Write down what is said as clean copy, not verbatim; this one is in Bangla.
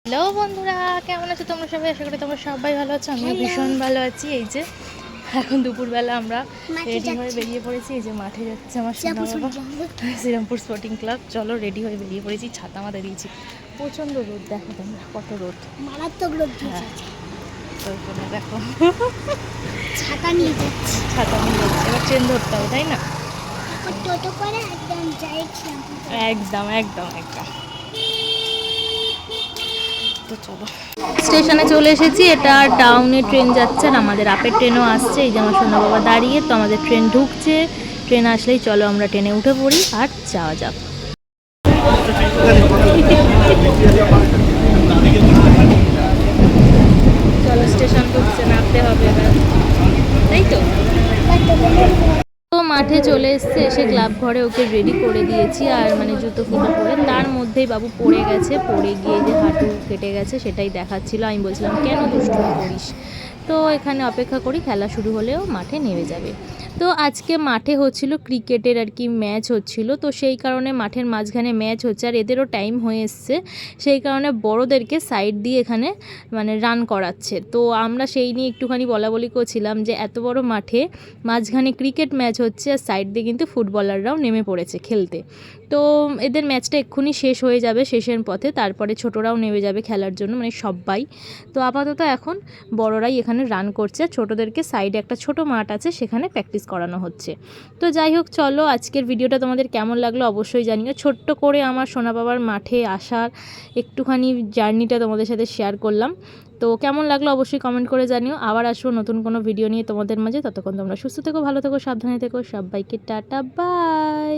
হ্যালো বন্ধুরা, কেমন আছো তোমরা সবাই? আশা করি তোমরা সবাই ভালো আছো। আমিও ভীষণ ভালো আছি। এই যে এখন দুপুরবেলা আমরা রেডি হয়ে বেরিয়ে পড়েছি। এই যে মাঠে যাচ্ছে আমার সোনা বাবা, শ্রীরামপুর স্পোর্টিং ক্লাব। চলো, রেডি হয়ে বেরিয়ে পড়েছি। ছাতা মাথা দিয়েছি, প্রচণ্ড রোদ। দেখো তোমরা কত রোদ, মারাত্মক রোদ। হ্যাঁ, দেখো ছাতা নিয়ে যাচ্ছি। ছাতা নিয়ে যাচ্ছে। এবার ট্রেন ধরতে হবে, তাই না? টোটো করে একদম ডাইরেক্ট একদম একদম একদম। তো চলো, স্টেশনে চলে এসেছি। এটা ডাউনে ট্রেন যাচ্ছে আর আমাদের আপের ট্রেনও আসছে। এই যে আমার সোনা বাবা দাঁড়িয়ে, তো আমাদের ট্রেন ঢুকছে। ট্রেন আসলেই চলো আমরা ট্রেনে উঠে পড়ি আর যাওয়া যাক। চলো, স্টেশন ঢুকছে, নামতে হবে এবার, তাই তো। তো মাঠে চলে এসছে, এসে ক্লাব ঘরে ওকে রেডি করে দিয়েছি। আর মানে জুতো ফুটো পরে, তার মধ্যেই বাবু পড়ে গেছে। পড়ে গিয়ে যে হাঁটু কেটে গেছে সেটাই দেখাচ্ছিল। আমি বলছিলাম কেন দুষ্টুমি করিস। তো এখানে অপেক্ষা করি, খেলা শুরু হলেও মাঠে নেমে যাবে। তো আজকে মাঠে হচ্ছিল ক্রিকেটের আর কি ম্যাচ হচ্ছিল। তো সেই কারণে মাঠের মাঝখানে ম্যাচ হচ্ছে আর এদেরও টাইম হয়ে এসছে। সেই কারণে বড়োদেরকে সাইড দিয়ে এখানে মানে রান করাচ্ছে। তো আমরা সেই নিয়ে একটুখানি বলা বলি করছিলাম যে এত বড় মাঠে মাঝখানে ক্রিকেট ম্যাচ হচ্ছে আর সাইড দিয়ে কিন্তু ফুটবলাররাও নেমে পড়েছে খেলতে। তো এদের ম্যাচটা এক্ষুনি শেষ হয়ে যাবে, শেষের পথে। তারপরে ছোটরাও নেমে যাবে খেলার জন্য, মানে সবাই। তো আপাতত এখন বড়রাই এখানে রান করছে, ছোটদেরকে সাইডে একটা ছোট মাঠ আছে সেখানে প্র্যাকটিস করানো হচ্ছে। তো যাই হোক, চলো আজকের ভিডিওটা তোমাদের কেমন লাগলো অবশ্যই জানিও। ছোট্ট করে আমার সোনা বাবার মাঠে আসার একটুখানি জার্নিটা তোমাদের সাথে শেয়ার করলাম। তো কেমন লাগলো অবশ্যই কমেন্ট করে জানিও। আবার আসবো নতুন কোনো ভিডিও নিয়ে তোমাদের মাঝে। ততক্ষণ তোমরা সুস্থ থেকো, ভালো থেকো, সাবধানে থেকো। সবাইকে টাটা, বাই।